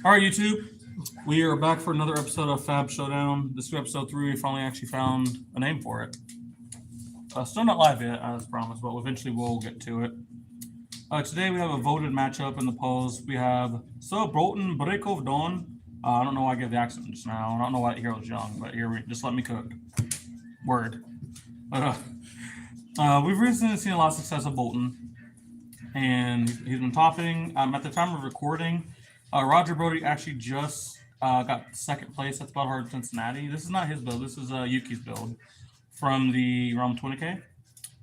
All right, YouTube. We are back for another episode of FAB Showdown. This is episode 3. We finally actually found a name for it. Still not live yet, as promised, but eventually we'll get to it. Today we have a voted matchup in the polls. We have BOLTYN Break of Dawn. I don't know why I gave the accent just now. I don't know why Hero's young, but here, just let me cook. Word. We've recently seen a lot of success of BOLTYN, and he's been topping. At the time of recording, Roger Brody actually just got second place at the Battle Hard in Cincinnati. This is not his build. This is Yuki's build from the Realm 20K.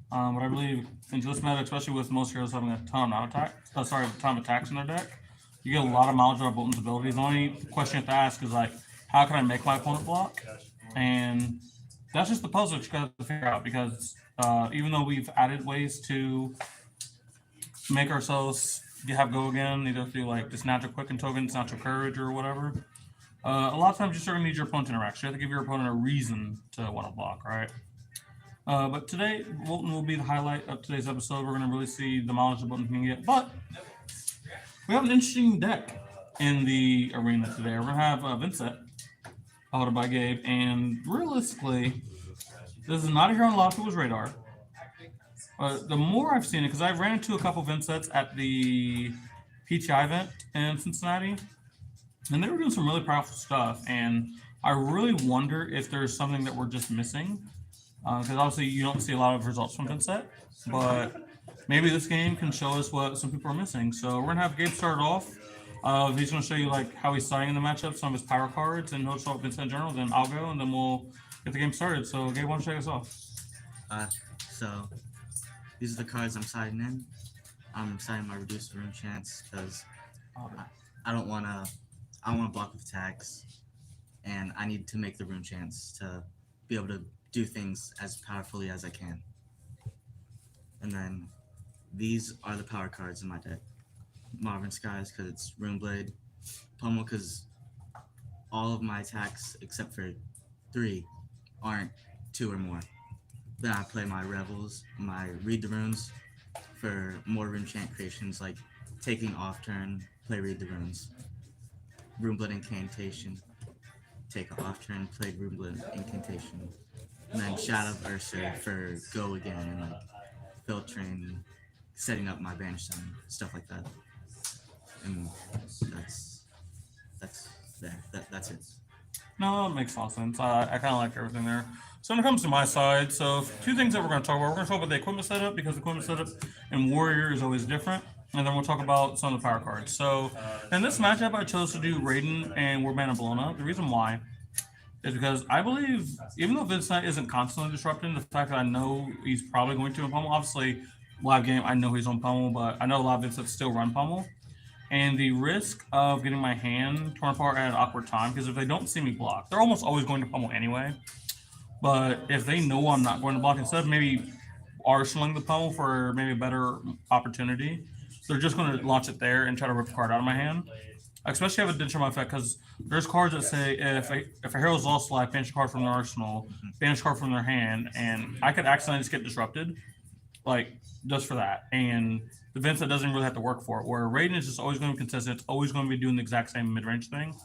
But I believe in this meta, especially with most heroes having a ton of attacks in their deck, you get a lot of mileage out of BOLTYN's abilities. The only question you have to ask is like, how can I make my opponent block? And that's just the puzzle that you got to figure out, because even though we've added ways to make ourselves have go again, either through like just natural quicken tokens, natural courage, or whatever. A lot of times you sort of need your opponent to interact. You have to give your opponent a reason to want to block, right? But today, BOLTYN will be the highlight of today's episode. We're going to really see the mileage that BOLTYN can get. But we have an interesting deck in the arena today. We're going to have VYNNSET, piloted by Gabe, and realistically, this is not a hero on a lot of people's radar. The more I've seen it, because I ran into a couple of VYNNSETs at the PTI event in Cincinnati, and they were doing some really powerful stuff, and I really wonder if there's something that we're just missing, because obviously you don't see a lot of results from VYNNSET, but maybe this game can show us what some people are missing. So we're going to have Gabe start off. He's going to show you like how he's starting in the matchup, some of his power cards, and he'll show up VYNNSET in general, then I'll go, and then we'll get the game started. So Gabe, why don't you take us off? So these are the cards I'm siding in. I'm siding my reduced room chance because I don't want to block with attacks, and I need to make the room chance to be able to do things as powerfully as I can. And then these are the power cards in my deck. Marvin Skies because it's Runeblade. Pummel because all of my attacks except for 3 aren't 2 or more. Then I play my Revels, my Read the Runes for more rune chant creations, like taking off turn, play Read the Runes. Runeblade Incantation, take off turn, play Runeblade Incantation. And then Shadow of Ursa for go again and like filtering, setting up my Banish Summon, stuff like that. And that's it. No, that makes a lot of sense. I kind of like everything there. So when it comes to my side, so 2 things that we're going to talk about. We're going to talk about the equipment setup, because the equipment setup in Warrior is always different. And then we'll talk about some of the power cards. So in this matchup, I chose to do Raiden and Warband of Bologna. The reason why is because I believe, even though VYNNSET isn't constantly disrupting, the fact that I know he's probably going to Pummel, obviously, live game, I know he's on Pummel, but I know a lot of VYNNSETs still run Pummel. And the risk of getting my hand torn apart at an awkward time, because if they don't see me block, they're almost always going to Pummel anyway. But if they know I'm not going to block, instead of maybe arsenaling the Pummel for maybe a better opportunity, they're just going to launch it there and try to rip a card out of my hand. Especially have a detriment effect, because there's cards that say if a hero's lost life, banish a card from their arsenal, banish a card from their hand, and I could accidentally just get disrupted, like just for that. And the VYNNSET doesn't really have to work for it. Where Raiden is just always going to be consistent, it's always going to be doing the exact same mid-range thing.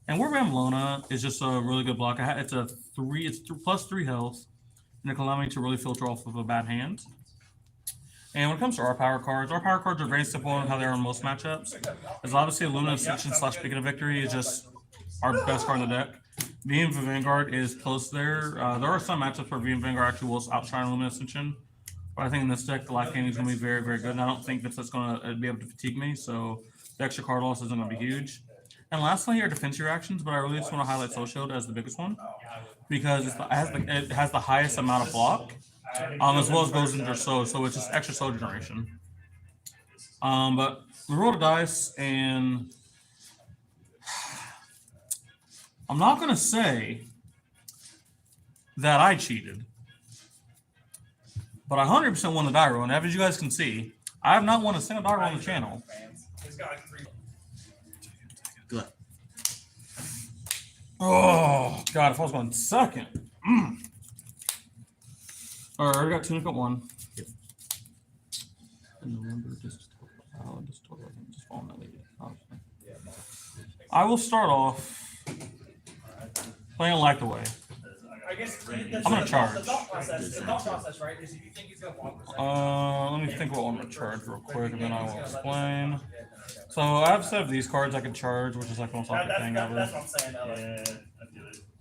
And Warband Bologna is just a really good block. It's plus 3 health, and it can allow me to really filter off of a bad hand. And when it comes to our power cards are very simple in how they are in most matchups. As obviously Lumina Ascension / Beacon of Victory is just our best card in the deck. VM Vanguard is close there. There are some matchups where VM Vanguard actually will outshine Lumina Ascension. But I think in this deck, the life gain is going to be very, very good. And I don't think that's going to be able to fatigue me. So the extra card loss isn't going to be huge. And lastly, our defense reactions, but I really just want to highlight Soul Shield as the biggest one, because it has the highest amount of block, as well as goes into soul, so it's just extra soul generation. But we rolled a dice, and I'm not going to say that I cheated, but I 100% won the die roll, and as you guys can see, I have not won a single die roll on the channel. Good. Oh, God, if I was going second. All right, I already got 2 got 1. Yep. November, just following that lead. I will start off playing Light the Way. I guess I'm gonna charge. The thought process, right, is if you think he's gonna block this. Let me think what I'm gonna charge real quick, and then I will explain. So I have a set of these cards I can charge, which is like the most awkward thing ever. That's what I'm saying.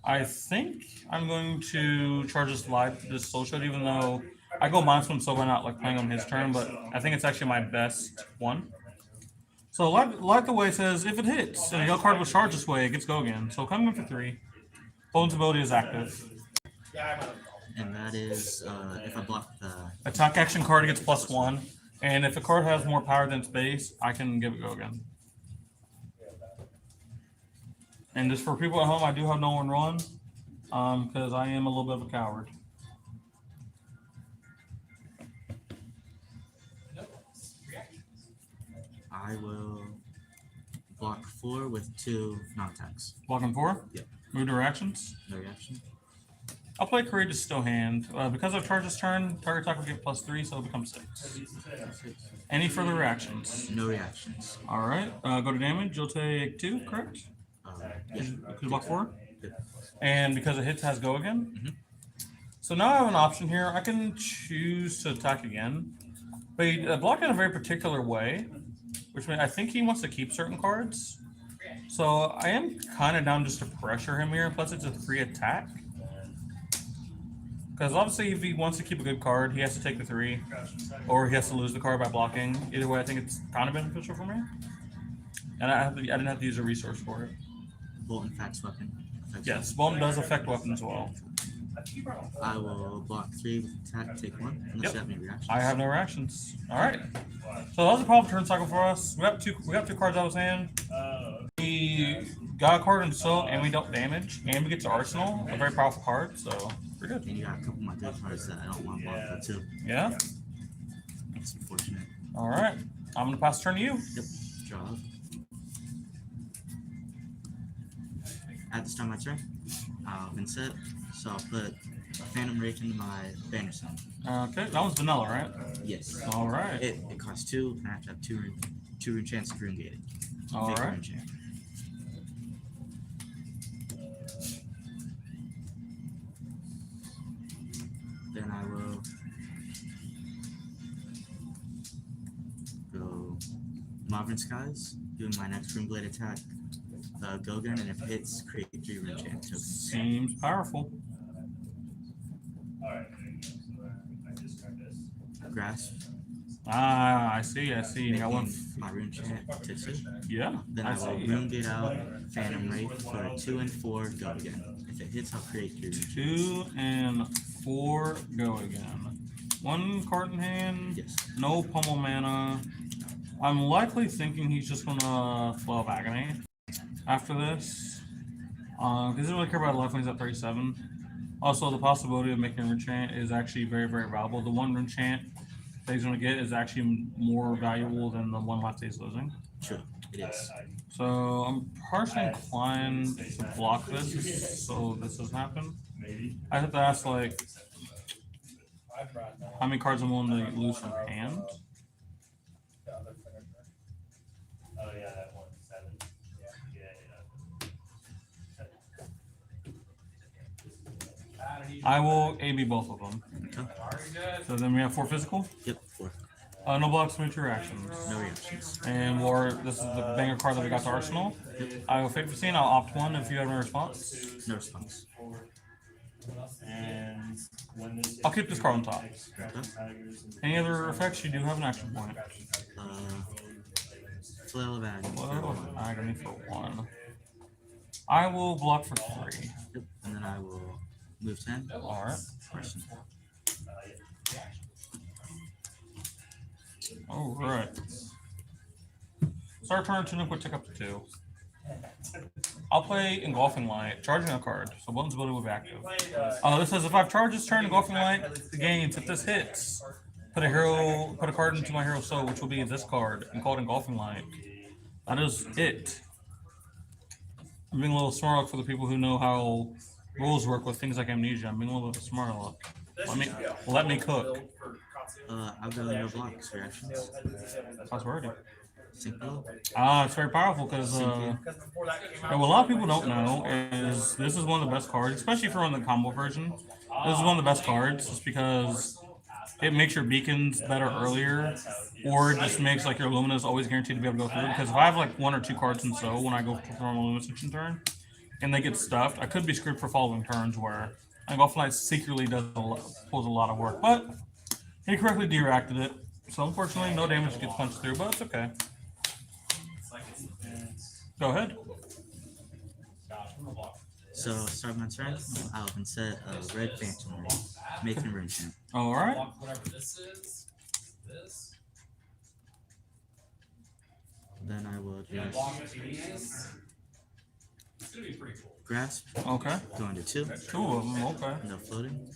I think I'm going to charge this Soul Shot, even though I go Mindswim so by not like playing on his turn, but I think it's actually my best one. So Light the Way says if it hits and a yellow card was charged this way, it gets go again. So coming in for 3. Bones ability is active. And that is if I block the Attack action card gets +1, and if a card has more power than its base, I can give it go again. And just for people at home, I do have no one run, because I am a little bit of a coward. I will block 4 with 2 non-attacks. Blocking 4? Yep. Move to reactions. No reaction. I'll play Courageous Still Hand. Because I've charged this turn, target attack will get +3, so it becomes 6. Any further reactions? No reactions. Alright, go to damage. You'll take 2, correct? Yeah. Could you block 4? Yep. And because it hits, has go again. Mhm. So now I have an option here. I can choose to attack again. But he block in a very particular way, which means I think he wants to keep certain cards. So I am kind of down just to pressure him here. Plus, it's a 3 attack. Because obviously, if he wants to keep a good card, he has to take the 3, or he has to lose the card by blocking. Either way, I think it's kind of beneficial for me. And I didn't have to use a resource for it. BOLTYN fax weapon. Yes, Bolton does affect weapons as well. I will block 3 with attack, take 1, unless you have any reactions. I have no reactions. All right. So that was a problem turn cycle for us. We got two cards out of his hand. We got a card in soak, and we dealt damage, and we get to Arsenal, a very powerful card. So we're good. And you got a couple of my good cards that I don't want to block for too. Yeah. It's unfortunate. All right. I'm gonna pass the turn to you. Yep. Draw. At the start of my turn, I'll VYNNSET. So I'll put a Phantom Wraith into my banner zone. Okay. That one's vanilla, right? Yes. All right. It costs 2, and I have to have 2 rune chance to rune gate it. All Make a right. rune chant. Then I will go Modern Skies, doing my next Rune Blade attack. Go again, and if it hits, create 3 rune chant tokens. Seems powerful. Grasp. Ah, I see. I see. You got one. Making my rune chant to 2. Yeah. Then I will rune gate out Phantom Wraith for 2 and 4, go again. If it hits, I'll create 3 rune chants. 2 and 4, go again. 1 card in hand. Yes. No pummel mana. I'm likely thinking he's just gonna Flow of Agony after this. Because he doesn't really care about life when he's at 37. Also, the possibility of making a rune chant is actually very, very valuable. The 1 rune chant that he's gonna get is actually more valuable than the 1 life that he's losing. True, it is. So I'm partially inclined to block this, so this doesn't happen. I have to ask, like, how many cards I'm willing to lose from hand. Oh yeah, that 1-7. I will AB both of them. Okay. So then we have 4 physical. Yep, 4. No blocks, no reactions. No reactions. And this is the banger card that we got to Arsenal. I will fake the scene. I'll opt 1 if you have no response. No response. And when this I'll keep this card on top. Okay. Any other effects? You do have an action point. Flail of Agony. Well, agony for 1. I will block for 3. Yep, and then I will move 10. Alright. Question. Alright. Start turn 2 and quick tick up to 2. I'll play Engulfing Light, charging a card, so Bolton's ability will be active. This says if I've charged this turn, Engulfing Light gains. If this hits, put a card into my hero soul, which will be this card, and call it Engulfing Light. That is it. I'm being a little smart for the people who know how rules work with things like amnesia. I'm being a little bit smart. Let me cook. I'll go no blocks reactions. That's wordy. Synchro. It's very powerful because Because before that came out, what a lot of people don't know is this is one of the best cards, especially if you're on the combo version. This is one of the best cards just because it makes your beacons better earlier, or it just makes like your Lumina's always guaranteed to be able to go through. Because if I have like 1 or 2 cards in so when I go for a Lumina Ascension turn, and they get stuffed, I could be screwed for following turns where I think Offline secretly pulls a lot of work, but he correctly dereacted it. So unfortunately, no damage gets punched through, but it's okay. Go ahead. So start my turn. I'll VYNNSET a red phantom ring, making rune chant. All right. Whatever this is. This. Then I will just It's gonna be pretty cool. grasp, Okay. go into 2, 2 of them. Okay. no floating.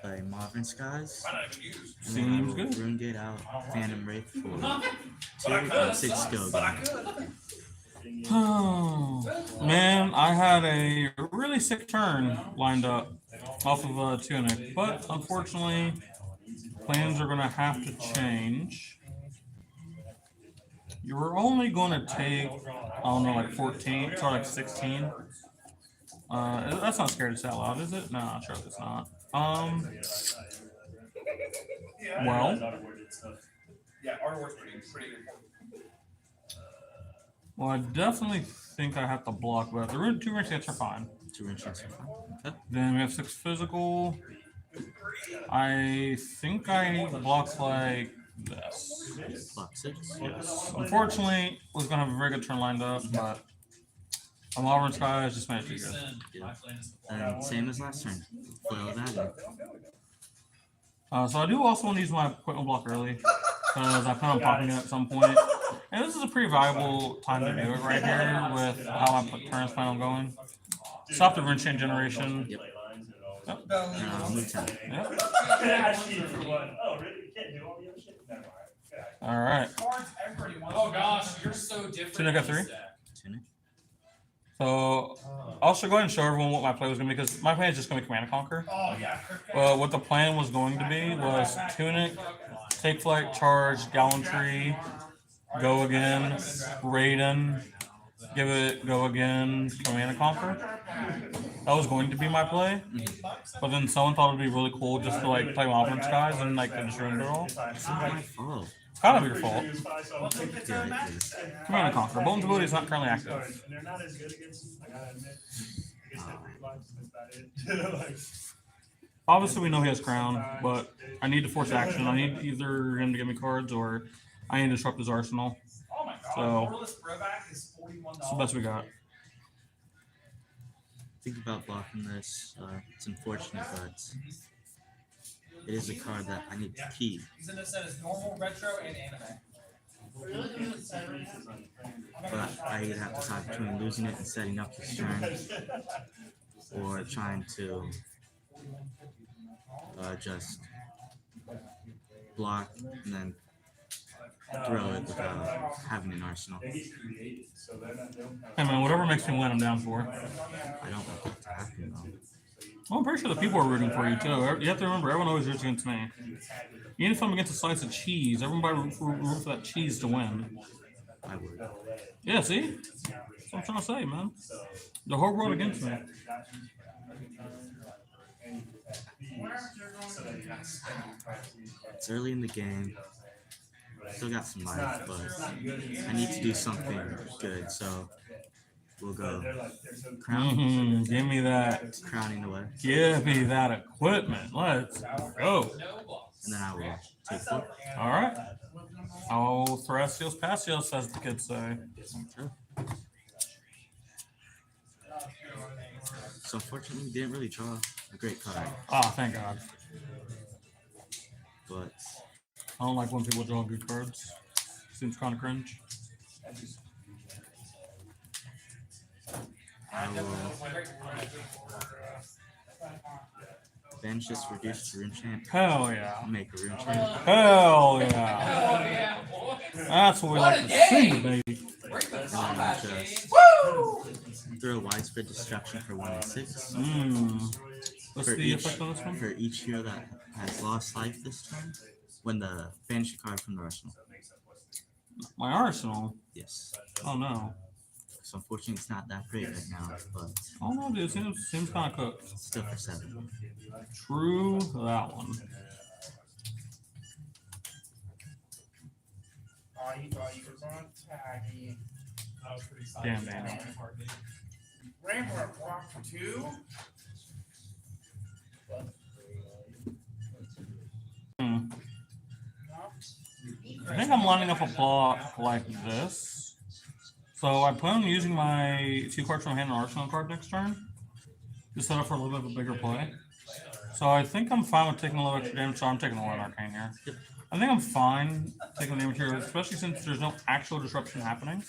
Play Modern Skies. Seems good. Rune Gate out, Phantom Wraith for 2 and 6 skill. Man, I had a really sick turn lined up off of a Tunic, but unfortunately, plans are going to have to change. You were only going to take, I don't know, like 14, or like 16. That's not scary to say out loud, is it? No, sure it's not. Well. yeah, artwork's pretty good. Well, I definitely think I have to block, but the 2 rune chants are fine. 2 rune chants are fine. Okay. Then we have 6 physical. I think I block like this. Block 6. Yes. Unfortunately, was gonna have a very good turn lined up, but a Modern Skies just made it too good. Yeah. And same as last turn. Foil that in. So I do also want to use my equipment block early because I plan on popping it at some point. And this is a pretty valuable time to do it right here with how I put turns plan on going. Stop the rune chain generation. Yep. Yep. Move 10. Yep. Oh, really? You can't do all the other shit? Never mind. All right. Oh gosh, you're so different. Tunic got 3. Tunic. So I'll should go ahead and show everyone what my play was going to be because my plan is just going to be Command and Conquer. Oh, yeah. Well, what the plan was going to be was Tunic, Take Flight, Charge, Gallantry, Go Again, Raiden, Give It, Go Again, Command and Conquer. That was going to be my play. But then someone thought it would be really cool just to like play Modern Skies and like just ruin it all. It's not my fault. It's kind of your fault. Yeah, it is. Command and Conquer. Boltyn's ability is not currently active. They're not as good against, I gotta admit. Against the 3 blocks, that's about it. Obviously, we know he has Crown, but I need to force action. I need either him to give me cards or I need to disrupt his arsenal. Oh my god. So, Borderless throwback is $41. that's the best we got. Think about blocking this. It's unfortunate, but it is a card that I need to keep. He's in the set as normal, retro, and anime. But I either have to decide between losing it and setting up this turn, or trying to just block and then throw it without having an arsenal. Hey man, whatever makes me win, I'm down for. I don't want that to happen though. Well, I'm pretty sure the people are rooting for you too. You have to remember, everyone always roots against me. Even if I'm against a slice of cheese, everybody roots for that cheese to win. I would. Yeah, see? That's what I'm trying to say, man. The whole world against me. It's early in the game. Still got some life, but I need to do something good, so we'll go crown. Give me that. Crowning away. Give me that equipment. Let's go. And then I will take 4. All right. Oh, Thracios Passios, as the kids say. So unfortunately, we didn't really draw a great card, Ah, thank God. but I don't like when people draw good cards. Seems kind of cringe. I will bench this reduced to rune chant, Hell yeah. make a rune chant, Hell yeah. Oh yeah, boy. That's what we like to see, baby. Break the and combat then game. just Woo! throw widespread destruction for 1 and 6. What's For the each, effect on this one? for each hero that has lost life this turn, when the banish a card from the arsenal. My arsenal. Yes. Oh no. So unfortunately, it's not that great right now, but Oh no, dude. Seems kind of cooked. still for 7. True that one. Oh, you thought you was on taggy. I was pretty Damn, excited. man. Rampart block for 2. Hmm. I think I'm lining up a block like this. So I plan on using my 2 cards from hand and arsenal card next turn to set up for a little bit of a bigger play. So I think I'm fine with taking a little extra damage. So I'm taking a lot of arcane here. I think I'm fine taking the damage here, especially since there's no actual disruption happening.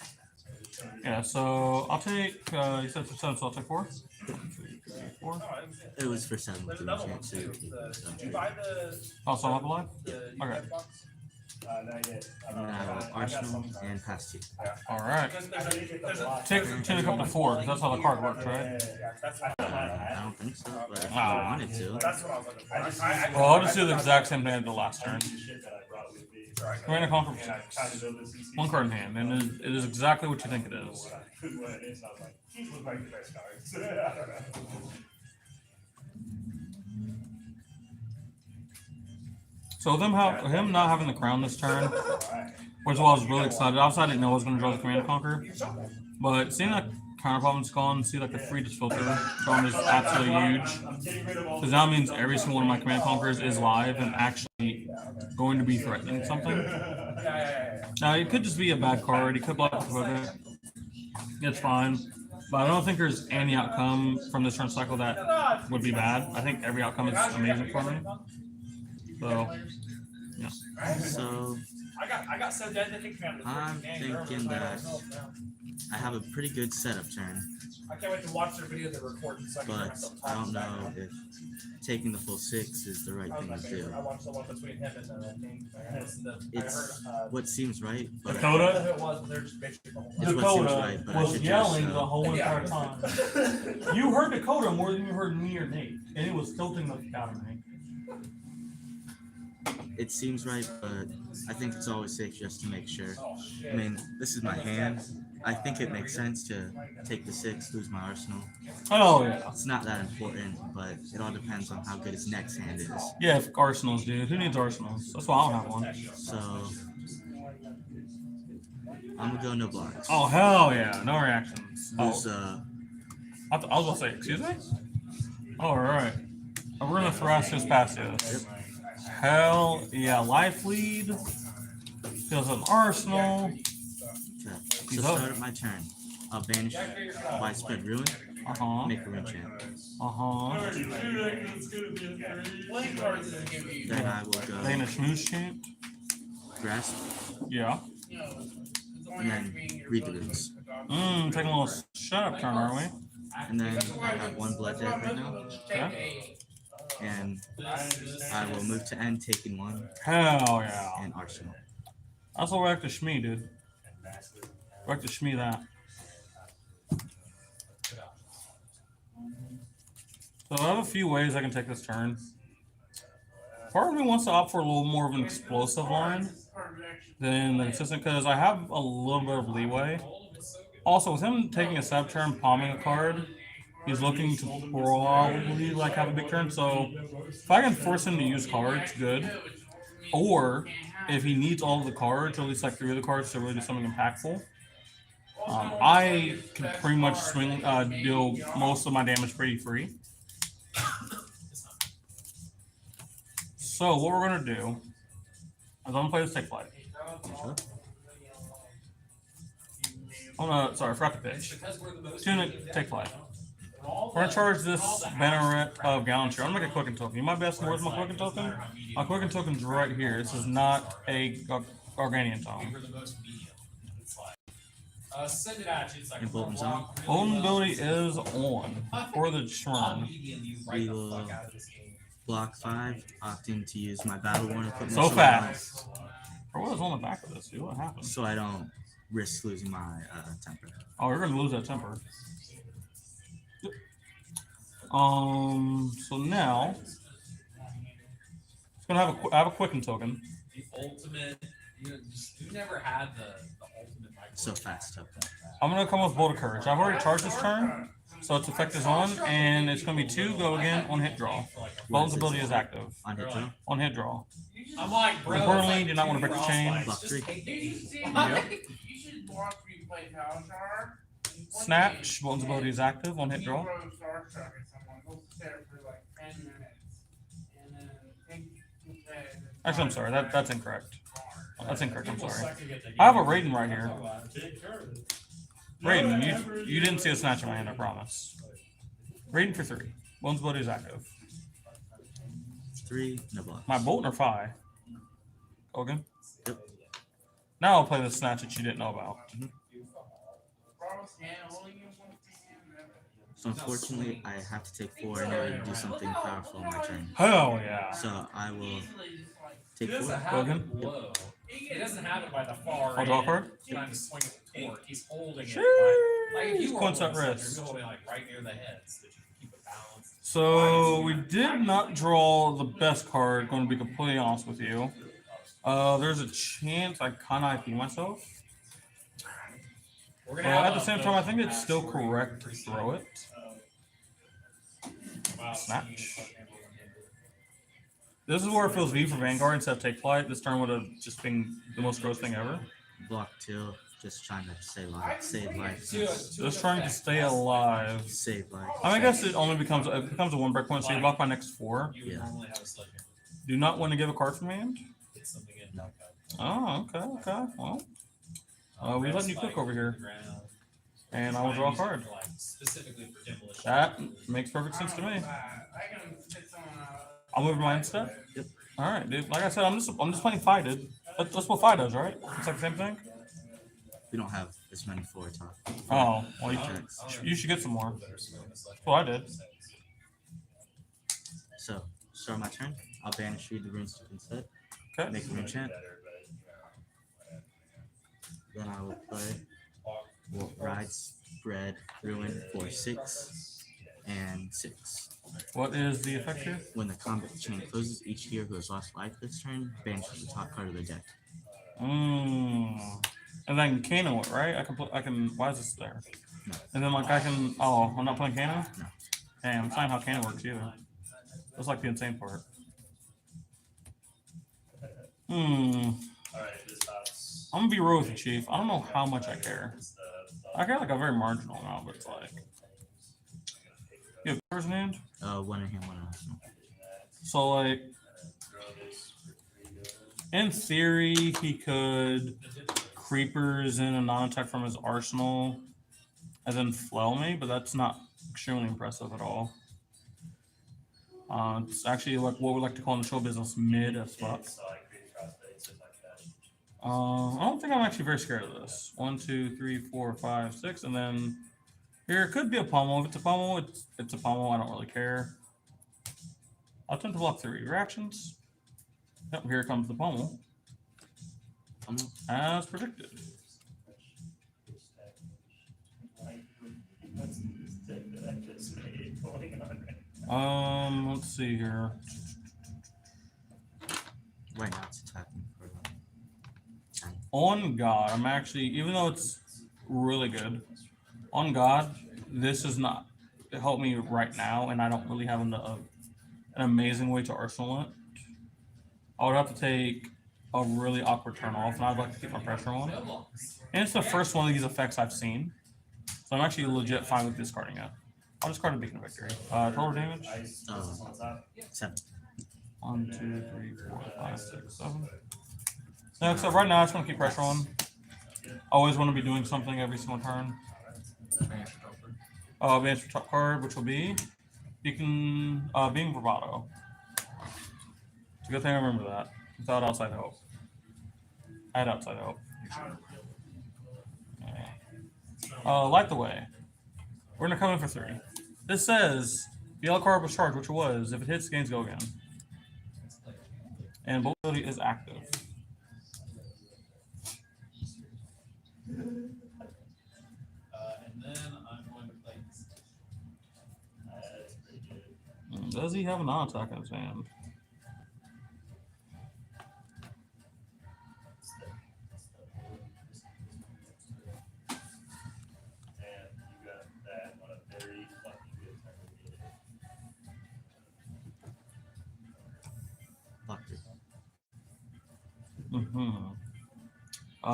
Yeah, so I'll take, you said for 7, so I'll take 4. 4. It was for 7 with the room chance. So Did you buy the Oh, so I'm up alive? the Okay. box? Not yet. and then I will arsenal and pass 2. Alright. There's a Take up to 4, because that's how the card works, right? yeah, that's what I don't think so, but if Wow. I wanted to. that's what I was looking for. Well, I'll just do the exact same thing as the last turn. Command and conquer for 6. 1 card in hand, and it is exactly what you think it is. So with him not having the crown this turn, which I was really excited. Obviously, I didn't know I was going to draw the command and conquer, but seeing that counter problem's gone, see like the free disfilter drawn is absolutely huge. Because now it means every single one of my command conquerors is live and actually going to be threatening something. Now it could just be a bad card. He could block the opponent. It's fine. But I don't think there's any outcome from this turn cycle that would be bad. I think every outcome is amazing for me. So, yeah. So I got so dead that they came out I'm thinking that I have a pretty good setup turn, I can't wait to watch their video they recorded so I can hear but myself I talk don't about know it. if taking the full 6 is the right That was thing my to favorite. do. I watched the one between him and I think I listened to I It's heard what seems right, but I Dakota? don't know who it was, but they're just bitching the whole It's what seems right, but I was should yelling just, the whole Yeah. entire time. You heard Dakota more than you heard me or Nate, and it was tilting the fuck out of me. it seems right, but I think it's always safe just to make sure. Oh shit. I mean, this is my hand. I think it makes sense to take the 6, lose my arsenal. Oh yeah, It's not that important, but it all depends on how good his next hand is. yeah. Arsenals, dude. Who needs arsenals? That's why I don't have one. So I'm gonna go no blocks. Oh hell yeah, no reactions. Lose, Oh, I was about to say, excuse me. All right, we're gonna Thrashes past this. Hell yeah, life lead. Feels an arsenal. okay. So He's up. start of my turn. I'll banish widespread ruin, make a rune chant. Playing cards doesn't give you Then I will Laying go a schmooze chant. grasp Yeah. you know, it's only and then after being your read the brother's runes. Taking a little shut up turn, aren't we? And then I have 1 blood dead right now, Okay. and I will move to end, taking 1 Hell yeah. and arsenal. That's what we're back to Shmee, dude. We're back to Shmee that. So I have a few ways I can take this turn. Part of me wants to opt for a little more of an explosive line than the consistent, because I have a little bit of leeway. Also, with him taking a sub turn, palming a card, he's looking to probably like have a big turn. So if I can force him to use cards, good. Or if he needs all of the cards, or at least like 3 of the cards to really do something impactful, I can pretty much swing, deal most of my damage pretty free. So what we're gonna do is I'm gonna play this take flight. Sorry, I forgot to pitch. Tunic, take flight. We're gonna charge this Banneret of Gallantry. I'm gonna make a quicken token. You might be asking, where's my quicken token? My quicken token's right here. This is not a Organian tome. Send it at you. It's like And Boltyn's on. Vulnerability is on for the Shrine. We will block 5, opt in to use my battle worn equipment. So I fast. Or what is on the back of this, dude? What happened? So I don't risk losing my temper. Oh, you're gonna lose that temper. So now it's gonna have I have a quicken token. the ultimate. You never had the ultimate microwave. So fast up. I'm gonna come with Bolt of Courage. I've already charged this turn, so its effect is on, and it's gonna be 2 go again on hit draw. Boltyn's ability is active. On hit draw. On hit draw. I'm like, bro. Importantly, do not want to break the chain. Block 3. You should watch me play Power Star. Snatch. Boltyn's ability is active on hit draw. Star Trek and someone go sit there for like 10 minutes. And then think to play. Actually, I'm sorry. That's incorrect. That's incorrect. I'm People sorry. suck to get the I have a game. Raiden right here. Take care of it. Raiden, you didn't see a snatch in my hand, I promise. Raiden for 3. Boltyn's ability is active. 3, no block. My Boltyn or Phi? Go again. Yep. Now I'll play the snatch that you didn't know about. So unfortunately, I have to take 4 in order to do something powerful on my turn. Hell yeah. So I will He take doesn't 4. have Logan? it low. He doesn't have it by the far I'll draw a end. card. He's trying to swing it with torque. He's holding it. Sheesh. Like if you were Quince at holding it, wrist. you're holding it like right near the heads that you can keep it balanced. So we did not draw the best card, going to be completely honest with you. There's a chance I kind of IP myself. We're But at the same time, I think it's still correct to throw it. Snatch. This is where it feels V for Vanguard instead of Take Flight. This turn would have just been the most gross thing ever. Block 2. Just trying to save life. Save life. Just trying to stay alive. Save life. I mean, I guess it only becomes a 1 break point, so you block my next 4. You would Yeah. normally have a sledgehammer. Do not want to give a card from hand. Get something in. Oh, okay. Well, we letting you cook over here. And I will draw a card. Specifically for demolition. That makes perfect sense to me. I'll move mine instead. Yep. All right, dude. Like I said, I'm just playing Phi, dude. That's what Phi does, right? It's like the same thing. We don't have as many 4 top. Oh, well, Attacks. you should get some more. That's what I did. So start my turn. I'll banish read the runes instead. Okay. Make a rune chant. Then I will play Ride Spread Ruin for 6 and 6. What is the effect here? When the combat chain closes, each hero who has lost life this turn banishes the top card of their deck. And then Kano it, right? I can. Why is this there? No. And then like I can. Oh, I'm not playing Kano. No. Hey, I'm saying how Kano works either. That's like the insane part. Alright, this house. I'm gonna be real with you, Chief. I don't know how much I care. I care like a very marginal amount, but it's like. You have cards in hand? 1 in hand, 1 in arsenal. So like, in theory, he could creepers in a non-attack from his arsenal, and then flail me, but that's not extremely impressive at all. It's actually like what we like to call in the show business mid as fuck. I don't think I'm actually very scared of this. 1, 2, 3, 4, 5, 6, and then here it could be a pommel. If it's a pommel, it's a pommel. I don't really care. I'll tend to block 3 reactions. Yep, here comes the pommel. As predicted. Let's see here. Right now it's attacking for 10. On God, I'm actually, even though it's really good, on God, this is not to help me right now, and I don't really have an amazing way to arsenal it. I would have to take a really awkward turn off, and I'd like to keep my pressure on. And it's the first one of these effects I've seen, so I'm actually legit fine with discarding it. I'll discard a Beacon of Victory. Total damage? 7. 1, 2, 3, 4, 5, 6, 7. No, so right now I just want to keep pressure on. Always want to be doing something every single turn. Advance for top card, which will be Beacon, Being Bravado. It's a good thing I remember that. Without outside help. I had outside help. Yeah. Light the way. We're gonna come in for 3. This says the yellow card was charged, which it was. If it hits, gains go again. And Bolt ability is active. And then I'm going to play. Does he have a non-attack in his hand?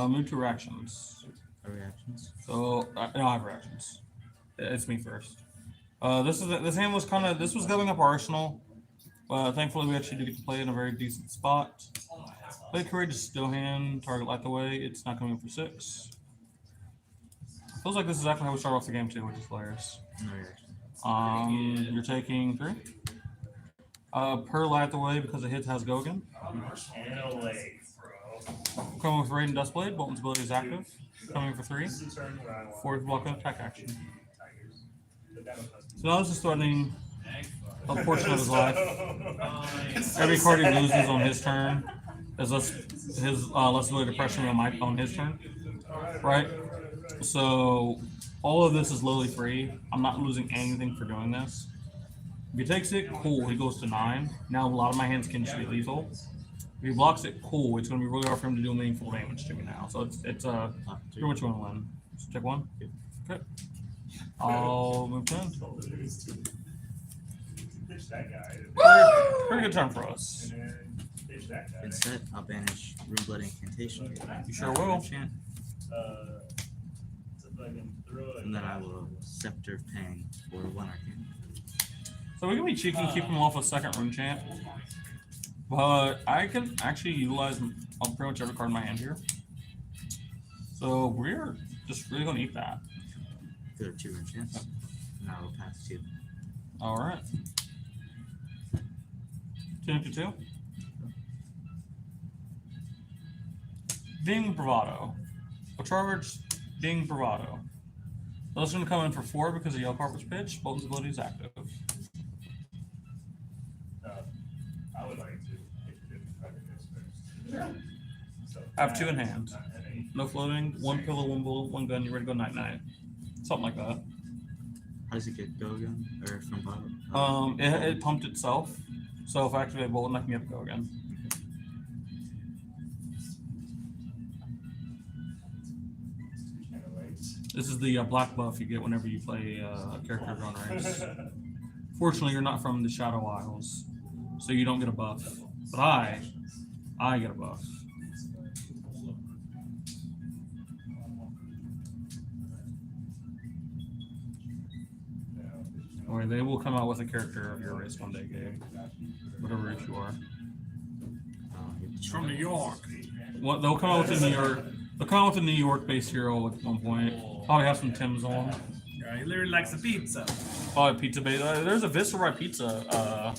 Move to reactions. Reactions. So no, I have reactions. It's me first. This hand was kind of going up Arsenal, but thankfully we actually did get to play in a very decent spot. Play Courageous Still hand, target light the way. It's not coming for 6. Feels like this is exactly how we start off the game too, which is hilarious. No reaction. You're taking 3. Per light the way because the hit has go again. Coming with Raiden Dustblade, Boltyn's ability is active. Coming for 3. 4 block and attack action. So now this is threatening a portion of his life. Every card he loses on his turn is less ability to pressure me on his turn. Right? So all of this is lowly free. I'm not losing anything for doing this. If he takes it, cool, he goes to 9. Now a lot of my hands can just be lethal. If he blocks it, cool, it's gonna be really hard for him to do meaningful damage to me now. So it's pretty much gonna win. So take 1. Okay. I'll move 10. Pretty good turn for us. VYNNSET, I'll banish Runeblood Incantation. You sure will. Enchant, and then I will Scepter of Pain for 1 arcane. So we can be cheeky and keep him off a second rune chant. But I can actually utilize pretty much every card in my hand here. So we're just really gonna eat that. Go to 2 rune chants. And I will pass 2. Alright. 2 into 2. Ding Bravado. A charge, Ding Bravado. Those are going to come in for 4 because the yellow card was pitched. Boltyn's ability is active. I would like to. I have 2 in hand. No floating, 1 pillow, 1 bullet, 1 gun. You're ready to go night-night. Something like that. How does it get go again? Or from bottom? It pumped itself. So if I activate Boltyn, I can get it go again. This is the black buff you get whenever you play a character run race. Fortunately, you're not from the Shadow Isles, so you don't get a buff. But I get a buff. Or they will come out with a character of your race one day, Gabe. Whatever race you are. It's from New York. What they'll come out with a New York. They'll come out with a New York-based hero at one point. Probably have some Timbs on. Yeah, he literally likes the pizza. Probably pizza base. There's a Visceral Pizza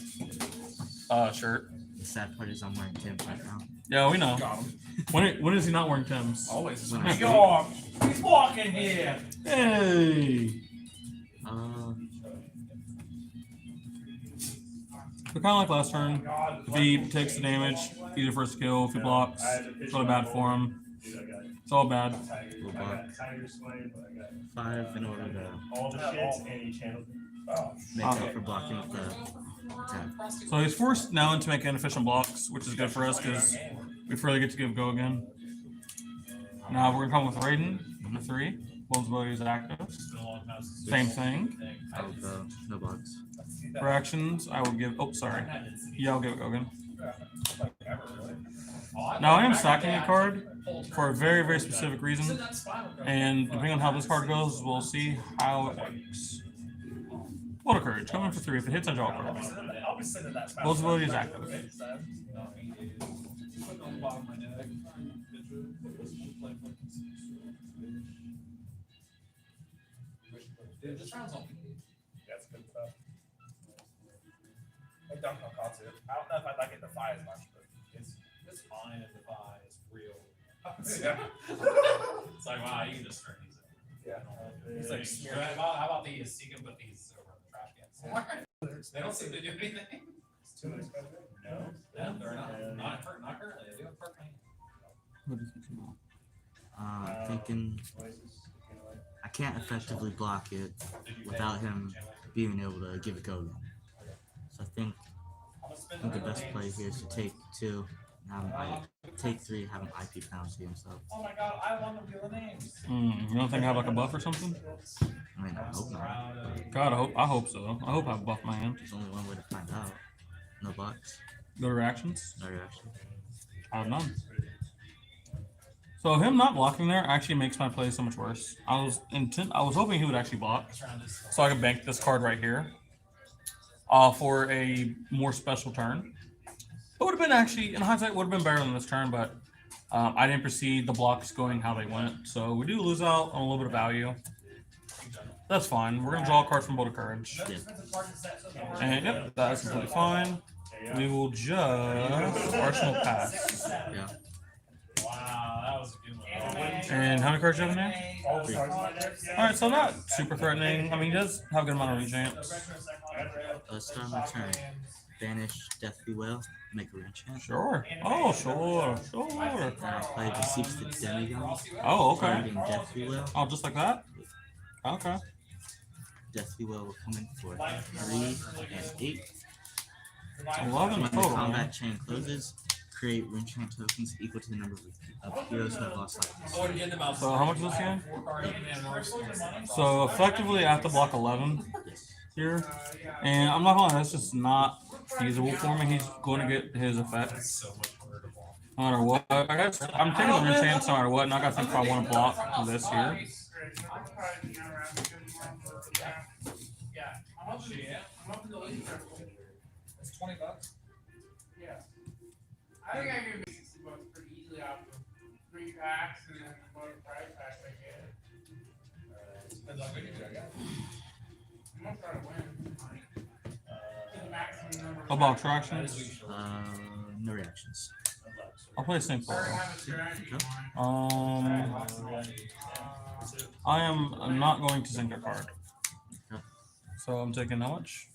shirt. The sad part is I'm wearing Tim's right now. Yeah, we know. Got him. When is he not wearing Timbs? Always. When I New sleep. York. He's walking here. Hey. So kind of like last turn, if he takes the damage, either for a skill, if he blocks, it's really bad for him. It's all bad. We'll block 5 in order to All the shits and he channels. make up for blocking with the attack. So he's forced now into making inefficient blocks, which is good for us because we further get to give go again. Now we're gonna come with Raiden, number 3. Boltyn's ability is active. Same thing. I'll go no blocks. For actions, I will give. Oh, sorry. Yeah, I'll give it go again. Now I am stacking a card for a very, very specific reason, and depending on how this card goes, we'll see how it works. Water Courage, coming for 3. If it hits, I draw a card. Boltyn's ability is active. Dude, this round's on me. That's good stuff. I don't know Katsu. I don't know if I'd like it to Defy as much, but It's fine if Defy is real. yeah. It's like, wow, you can just turn these in. Yeah. It's like, how about these? You can put these over the trash cans. They don't seem to do anything. It's too expensive? No. No, they're not currently. They do it perfectly. Thinking I can't effectively block it without him being able to give it go again. So I think the best play here is to take 2, have him take 3, have him IP penalty himself. Oh my god, I want to be the names. You don't think I have like a buff or something? I mean, I hope not. God, I hope so. I hope I have a buff in my hand. There's only one way to find out. No blocks, Go to reactions. no reaction. I have none. So him not blocking there actually makes my play so much worse. I was hoping he would actually block, so I could bank this card right here, for a more special turn. It would have been actually, in hindsight, would have been better than this turn, but I didn't proceed the blocks going how they went, so we do lose out on a little bit of value. That's fine. We're gonna draw a card from Bolt of Courage, and yep, that's completely fine. We will just Arsenal pass. Yeah. Wow, that was a good one. And how many cards do you have in there? All stars. Alright, so not super threatening. I mean, he does have a good amount of regen. Start my turn. Banish Death Bewail. Make a enchant. Sure. Oh, sure. Sure. And I play Beseech the Demigod. Oh, okay. Targeting Death Bewail. Oh, just like that? Okay. Death Bewail will come in for 3 and 8. 11 When the total. combat chain closes, create rune chant tokens equal to the number of heroes who have lost life. So how much is this again? So effectively I have to block 11 Yes. here. And I'm not gonna lie, that's just not feasible for me. He's going to get his effects So much harder to block. no matter what. I guess I'm taking the rune chance no matter what, and I gotta think if I want to block this here. Yeah. I'm up in the league. It's $20. Yeah. I think I can make $60 pretty easily off of 3 packs and then the motor price pack I get. Depends on what you do, I guess. I'm gonna try to win. The maximum number. I'll block tractions. No reactions. I'll play Snake I already Ball. have a strategy in mind. I am not going to sink a card. Okay. So I'm taking how much?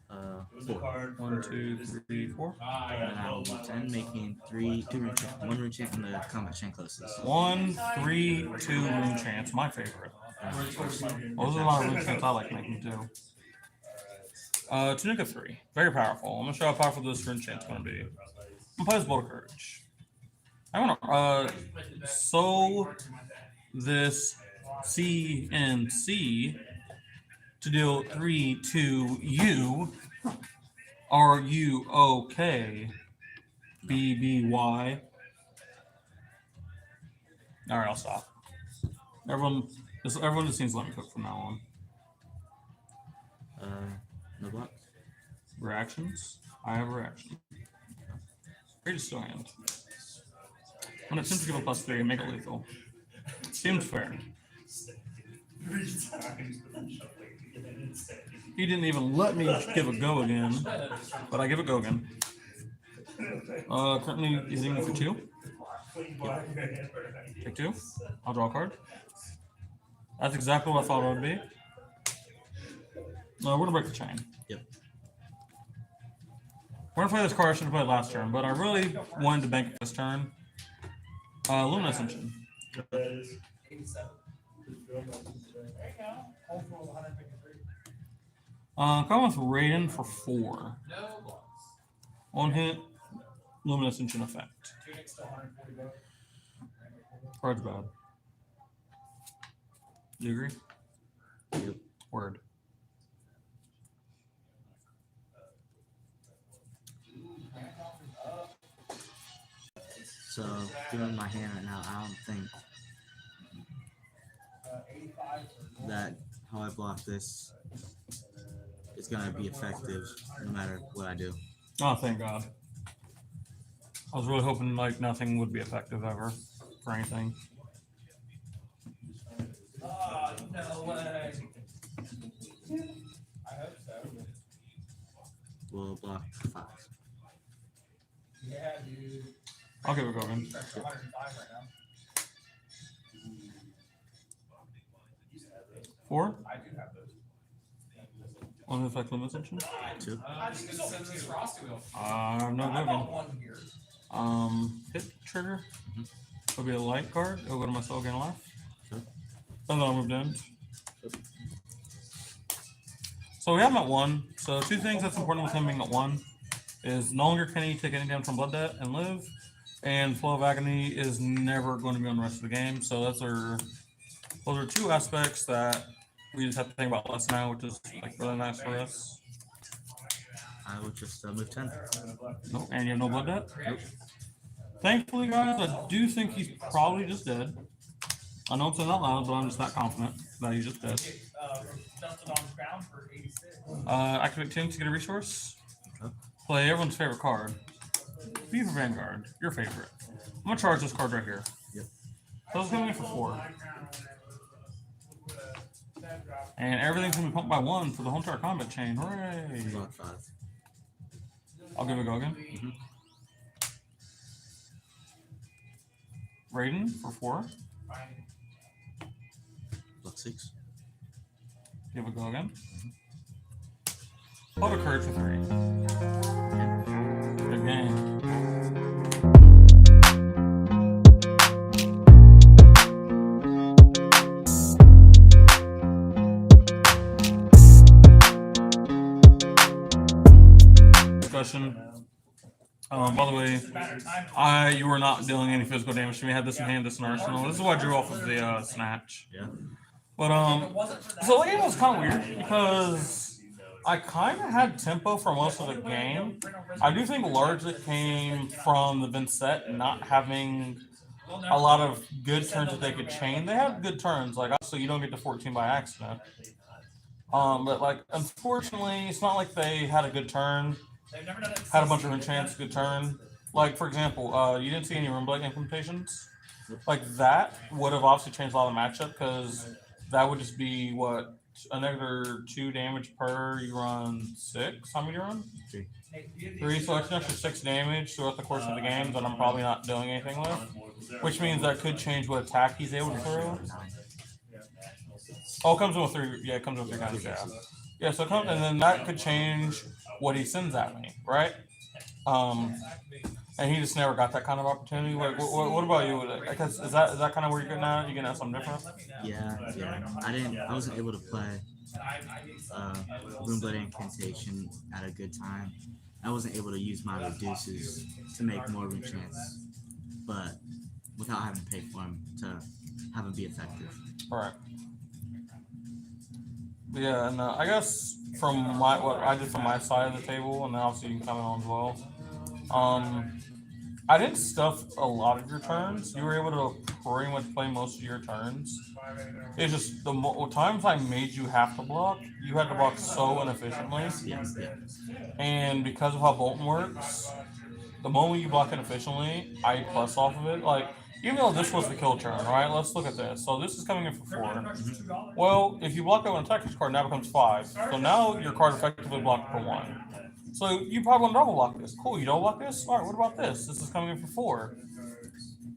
4. 1, 2, 3, 4. And I will be 10, making 2 rune chant. 1 rune chant when the combat chain closes. 1, 3, 2 rune chants. My favorite. Those are a lot of rune chants I like making too. Tunica 3. Very powerful. I'm gonna show how powerful this rune chant's gonna be. I'm gonna play this Bolt of Courage. I'm gonna sow this CNC to deal 3 to you. Are you okay? BBY. Alright, I'll stop. Everyone just seems to let me cook from now on. No block. Reactions. I have a reaction. Greatest still hand. When it seems to give a +3, make it lethal. Seems fair. He didn't even let me give a go again, but I give a go again. Currently hitting me for 2. Take 2. I'll draw a card. That's exactly what I thought it would be. No, we're gonna break the chain. Yep. We're gonna play this card. I should have played last turn, but I really wanted to bank this turn. Luminous Ascension. There you go. Hopeful of 153. Come with Raiden for 4. No blocks. 1 hit, Luminous Ascension effect. Tunic's still $140. Card's bad. Do you agree? Yep. Word. So, given my hand right now, I don't think 85 for that how I block this is gonna be effective no matter what I do. Oh, thank God. I was really hoping like nothing would be effective ever for anything. Oh, no way. I hope so. We'll block 5. Yeah, dude. I'll give it a go again. That's 105 right now. 4? I do have those. On effect Luminous Ascension? 2. I just can send this Frosty Wheel. No I go bought again. one here. Hit trigger. It'll be a light card. It'll go to my soul gain life. Sure. And then I'll move down. So we have him at 1. So 2 things that's important with him being at 1 is no longer can he take any damage from Blood Debt and live. And Flow of Agony is never going to be on the rest of the game. So those are 2 aspects that we just have to think about less now, which is like really nice for us. I will just move 10. Nope. And you have no Blood Debt? Nope. Thankfully, guys, I do think he's probably just dead. I know it's not loud, but I'm just that confident that he's just dead. Dumped it on the ground for 86. Activate 10 to get a resource. Play everyone's favorite card. V for Vanguard, your favorite. I'm gonna charge this card right here. Yep. So it's going in for 4. And everything's gonna be pumped by 1 for the whole entire combat chain. Hooray! Block 5. I'll give it a go again. Raiden for 4. Block 6. Give it a go again. Hold a courage for 3. Good game. Discussion. By the way, you were not dealing any physical damage to me. I had this in hand, this in arsenal. This is what I drew off of the snatch. Yeah. But so the game was kind of weird because I kind of had tempo for most of the game. I do think largely came from the VYNNSET not having a lot of good turns that they could chain. They had good turns, like so you don't get to 14 by accident. But like unfortunately, it's not like they had a good turn. Had a bunch of enchants, good turn. Like for example, you didn't see any Room Blight implementations. Like that would have obviously changed a lot of the matchup because that would just be what another 2 damage per. You run 6. How many do you run? 3. So it's an extra 6 damage throughout the course of the game that I'm probably not doing anything with. Which means that could change what attack he's able to throw. Oh, it comes in with 3. Yeah, it comes with 3 guns. Yeah. Yeah. So it comes, and then that could change what he sends at me, right? And he just never got that kind of opportunity. Like, what about you? Because is that kind of where you're getting at? You getting at something different? Yeah. I wasn't able to play Room Blood Incantation at a good time. I wasn't able to use my reduces to make more room chance, but without having to pay for them to have them be effective. All right. Yeah, and I guess from what I did from my side of the table, and then obviously you can comment on as well. I didn't stuff a lot of your turns. You were able to pretty much play most of your turns. It's just the times I made you have to block, you had to block so inefficiently. Yes. And because of how BOLTYN works, the moment you block inefficiently, I plus off of it. Like, even though this was the kill turn, right? Let's look at this. So this is coming in for 4. Well, if you block out an attack, your card now becomes 5. So now your card effectively blocked for 1. So you probably want to double block this. Cool, you double block this? Alright, what about this? This is coming in for 4.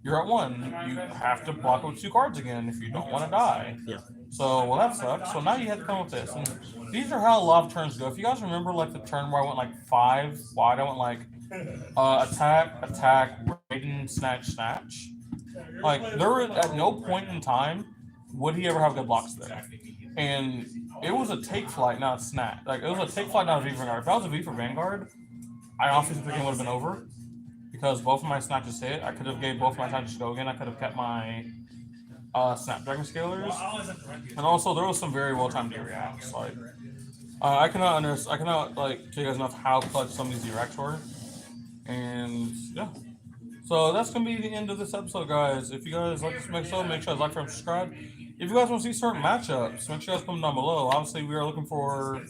You're at 1. You have to block with 2 cards again if you don't want to die. Yeah. So, well, that sucks. So now you have to come with this. And these are how a lot of turns go. If you guys remember, like, the turn where I went, like, 5 wide, I went, like, attack, Raiden, snatch. Like, there were, at no point in time would he ever have good blocks there. And it was a take flight, not a snap. Like, it was a take flight, not a V for Vanguard. If I was a V for Vanguard, I honestly think the game would have been over. Because both of my snatches hit. I could have gave both of my snatches to go again. I could have kept my Snapdragon Scalers. And also, there was some very well-timed D-reacts. Like, I cannot like, tell you guys enough how clutch some of these D-reacts were. And, yeah. So that's going to be the end of this episode, guys. If you guys like this episode, make sure you like, and subscribe. If you guys want to see certain matchups, make sure you guys put them down below. Obviously, we are looking for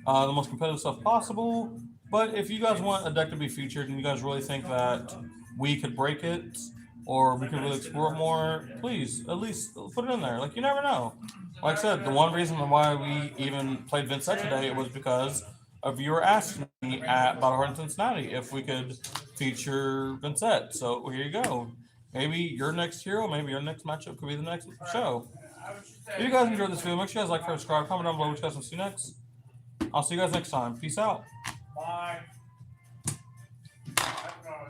the most competitive stuff possible. But if you guys want a deck to be featured and you guys really think that we could break it or we could really explore it more, please, at least put it in there. Like, you never know. Like I said, the one reason why we even played VYNNSET today was because a viewer asked me at Battlehard in Cincinnati if we could feature VYNNSET. So here you go. Maybe your next hero, maybe your next matchup could be the next show. If you guys enjoyed this video, make sure you guys like, subscribe, comment down below what you guys want to see next. I'll see you guys next time. Peace out. Bye.